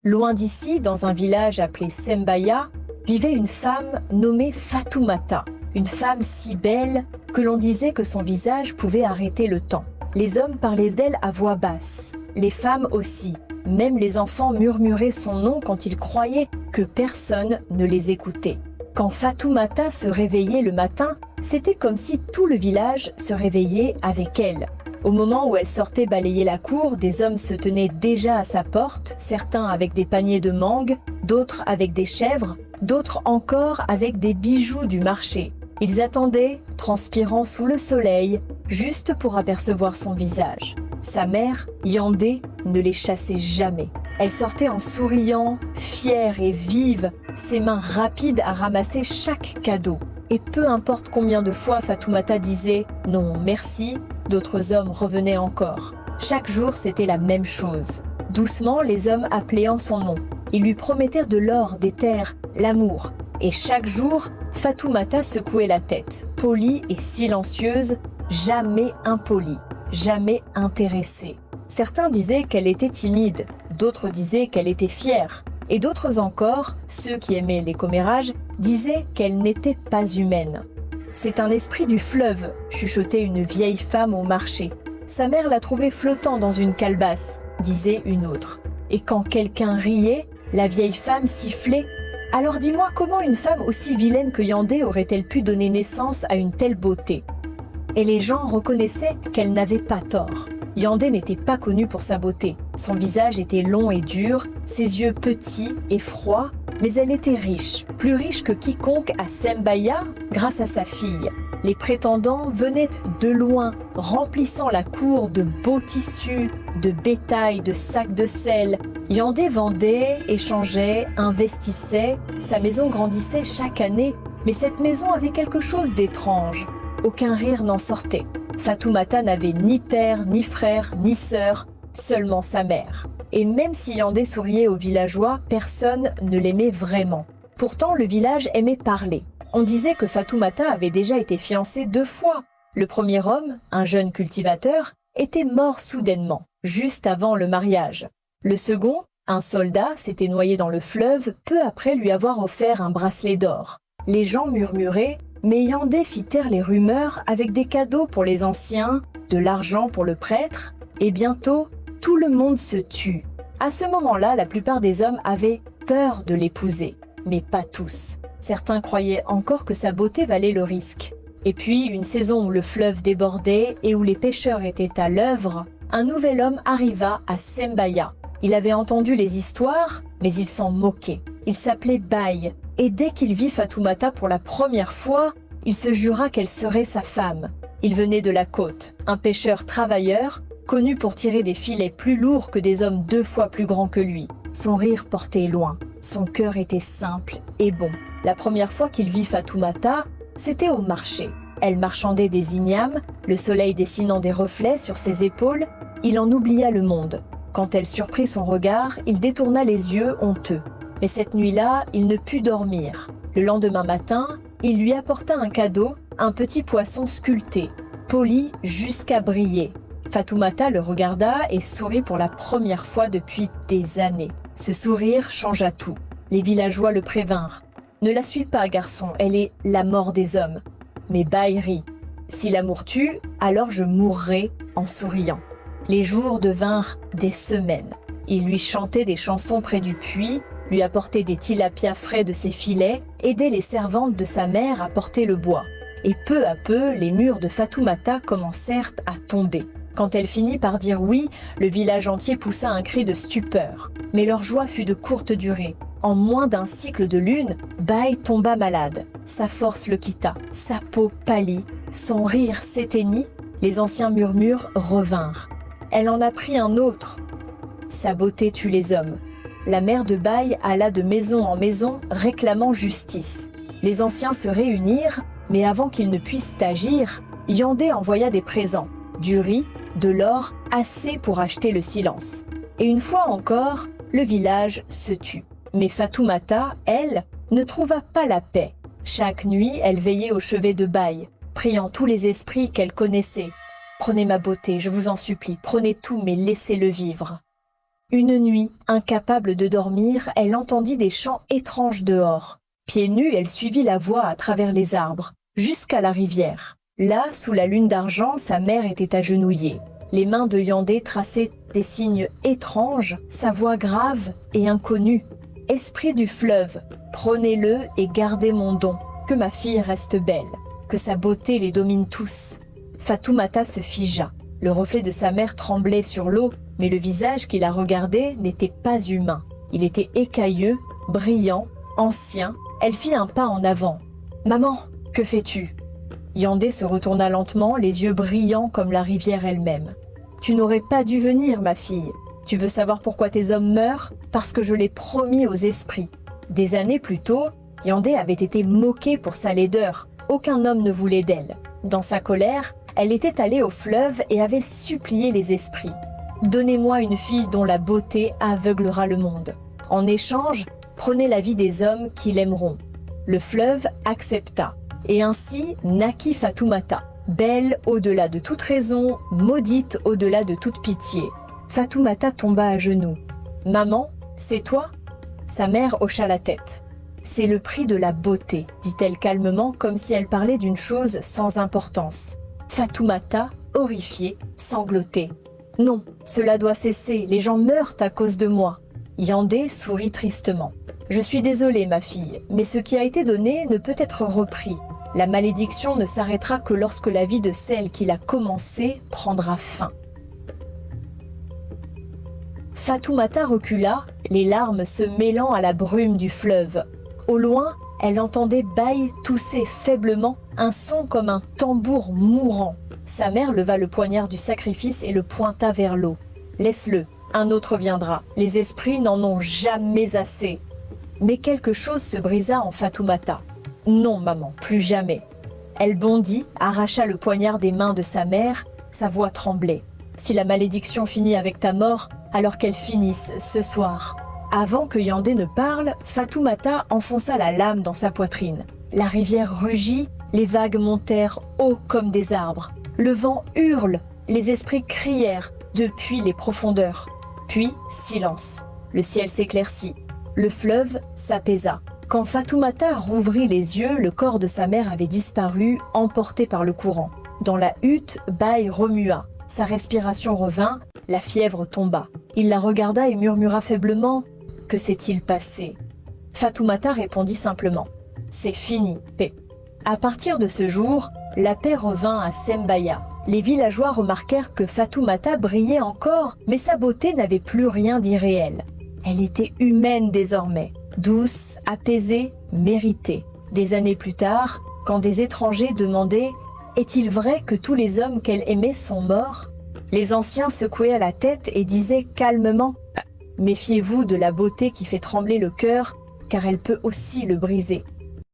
Loin d'ici, dans un village appelé Sembaya, vivait une femme nommée Fatoumata, une femme si belle que l'on disait que son visage pouvait arrêter le temps. Les hommes parlaient d'elle à voix basse, les femmes aussi. Même les enfants murmuraient son nom quand ils croyaient que personne ne les écoutait. Quand Fatoumata se réveillait le matin, c'était comme si tout le village se réveillait avec elle. Au moment où elle sortait balayer la cour, des hommes se tenaient déjà à sa porte, certains avec des paniers de mangue, d'autres avec des chèvres, d'autres encore avec des bijoux du marché. Ils attendaient, transpirant sous le soleil, juste pour apercevoir son visage. Sa mère, Yandé, ne les chassait jamais. Elle sortait en souriant, fière et vive, ses mains rapides à ramasser chaque cadeau. Et peu importe combien de fois Fatoumata disait « non, merci », d'autres hommes revenaient encore. Chaque jour, c'était la même chose. Doucement, les hommes appelaient en son nom. Ils lui promettèrent de l'or, des terres, l'amour. Et chaque jour, Fatoumata secouait la tête, polie et silencieuse, jamais impolie, jamais intéressée. Certains disaient qu'elle était timide, d'autres disaient qu'elle était fière, et d'autres encore, ceux qui aimaient les commérages, disaient qu'elle n'était pas humaine. « C'est un esprit du fleuve », chuchotait une vieille femme au marché. « Sa mère l'a trouvé flottant dans une calebasse », disait une autre. Et quand quelqu'un riait, la vieille femme sifflait. Alors dis-moi comment une femme aussi vilaine que Yandé aurait-elle pu donner naissance à une telle beauté? Et les gens reconnaissaient qu'elle n'avait pas tort. Yandé n'était pas connue pour sa beauté. Son visage était long et dur, ses yeux petits et froids, mais elle était riche, plus riche que quiconque à Sembaya grâce à sa fille. Les prétendants venaient de loin, remplissant la cour de beaux tissus, de bétail, de sacs de sel. Yandé vendait, échangeait, investissait, sa maison grandissait chaque année, mais cette maison avait quelque chose d'étrange. Aucun rire n'en sortait. Fatoumata n'avait ni père, ni frère, ni sœur, seulement sa mère. Et même si Yandé souriait aux villageois, personne ne l'aimait vraiment. Pourtant, le village aimait parler. On disait que Fatoumata avait déjà été fiancée 2 fois. Le premier homme, un jeune cultivateur, était mort soudainement, juste avant le mariage. Le second, un soldat, s'était noyé dans le fleuve peu après lui avoir offert un bracelet d'or. Les gens murmuraient, mais Yandé fit taire les rumeurs avec des cadeaux pour les anciens, de l'argent pour le prêtre, et bientôt, tout le monde se tut. À ce moment-là, la plupart des hommes avaient peur de l'épouser, mais pas tous. Certains croyaient encore que sa beauté valait le risque. Et puis, une saison où le fleuve débordait et où les pêcheurs étaient à l'œuvre, un nouvel homme arriva à Sembaya. Il avait entendu les histoires, mais il s'en moquait. Il s'appelait Baï, et dès qu'il vit Fatoumata pour la première fois, il se jura qu'elle serait sa femme. Il venait de la côte, un pêcheur travailleur, connu pour tirer des filets plus lourds que des hommes 2 fois plus grands que lui. Son rire portait loin, son cœur était simple et bon. La première fois qu'il vit Fatoumata, c'était au marché. Elle marchandait des ignames, le soleil dessinant des reflets sur ses épaules, il en oublia le monde. Quand elle surprit son regard, il détourna les yeux honteux. Mais cette nuit-là, il ne put dormir. Le lendemain matin, il lui apporta un cadeau, un petit poisson sculpté, poli jusqu'à briller. Fatoumata le regarda et sourit pour la première fois depuis des années. Ce sourire changea tout. Les villageois le prévinrent. « Ne la suis pas, garçon, elle est la mort des hommes. » Mais Baï rit. « Si l'amour tue, alors je mourrai en souriant. » Les jours devinrent des semaines. Il lui chantait des chansons près du puits, lui apportait des tilapias frais de ses filets, aidait les servantes de sa mère à porter le bois. Et peu à peu, les murs de Fatoumata commencèrent à tomber. Quand elle finit par dire oui, le village entier poussa un cri de stupeur. Mais leur joie fut de courte durée. En moins d'un cycle de lune, Baï tomba malade. Sa force le quitta, sa peau pâlit, son rire s'éteignit, les anciens murmures revinrent. Elle en a pris un autre. Sa beauté tue les hommes. La mère de Baï alla de maison en maison réclamant justice. Les anciens se réunirent, mais avant qu'ils ne puissent agir, Yandé envoya des présents, du riz, de l'or, assez pour acheter le silence. Et une fois encore, le village se tut. Mais Fatoumata, elle, ne trouva pas la paix. Chaque nuit, elle veillait au chevet de Baï, priant tous les esprits qu'elle connaissait. « Prenez ma beauté, je vous en supplie, prenez tout, mais laissez-le vivre. » Une nuit, incapable de dormir, elle entendit des chants étranges dehors. Pieds nus, elle suivit la voix à travers les arbres, jusqu'à la rivière. Là, sous la lune d'argent, sa mère était agenouillée. Les mains de Yandé traçaient des signes étranges, sa voix grave et inconnue. « Esprit du fleuve, prenez-le et gardez mon don, que ma fille reste belle, que sa beauté les domine tous. » Fatoumata se figea. Le reflet de sa mère tremblait sur l'eau, mais le visage qui la regardait n'était pas humain. Il était écailleux, brillant, ancien. Elle fit un pas en avant. « Maman, que fais-tu » Yandé se retourna lentement, les yeux brillants comme la rivière elle-même. « Tu n'aurais pas dû venir, ma fille. Tu veux savoir pourquoi tes hommes meurent? Parce que je l'ai promis aux esprits. » Des années plus tôt, Yandé avait été moquée pour sa laideur. Aucun homme ne voulait d'elle. Dans sa colère, elle était allée au fleuve et avait supplié les esprits. « Donnez-moi une fille dont la beauté aveuglera le monde. En échange, prenez la vie des hommes qui l'aimeront. » Le fleuve accepta. Et ainsi naquit Fatoumata, belle au-delà de toute raison, maudite au-delà de toute pitié. Fatoumata tomba à genoux. « Maman, c'est toi ?» Sa mère hocha la tête. « C'est le prix de la beauté, dit-elle calmement, comme si elle parlait d'une chose sans importance. Fatoumata, horrifiée, sanglotait. « Non, cela doit cesser, les gens meurent à cause de moi. » Yandé sourit tristement. « Je suis désolée, ma fille, mais ce qui a été donné ne peut être repris. La malédiction ne s'arrêtera que lorsque la vie de celle qui l'a commencée prendra fin. » Fatoumata recula, les larmes se mêlant à la brume du fleuve. Au loin, elle entendait Baï tousser faiblement, un son comme un tambour mourant. Sa mère leva le poignard du sacrifice et le pointa vers l'eau. « Laisse-le, un autre viendra. Les esprits n'en ont jamais assez. » Mais quelque chose se brisa en Fatoumata. « Non, maman, plus jamais. » Elle bondit, arracha le poignard des mains de sa mère, sa voix tremblait. « Si la malédiction finit avec ta mort, alors qu'elle finisse ce soir. » Avant que Yandé ne parle, Fatoumata enfonça la lame dans sa poitrine. La rivière rugit, les vagues montèrent haut comme des arbres. Le vent hurle, les esprits crièrent depuis les profondeurs. Puis, silence. Le ciel s'éclaircit. Le fleuve s'apaisa. Quand Fatoumata rouvrit les yeux, le corps de sa mère avait disparu, emporté par le courant. Dans la hutte, Baï remua. Sa respiration revint, la fièvre tomba. Il la regarda et murmura faiblement « Que s'est-il passé ?» Fatoumata répondit simplement « C'est fini, paix ». À partir de ce jour, la paix revint à Sembaya. Les villageois remarquèrent que Fatoumata brillait encore, mais sa beauté n'avait plus rien d'irréel. Elle était humaine désormais, douce, apaisée, méritée. Des années plus tard, quand des étrangers demandaient « Est-il vrai que tous les hommes qu'elle aimait sont morts ?» Les anciens secouaient la tête et disaient calmement « Méfiez-vous de la beauté qui fait trembler le cœur, car elle peut aussi le briser. »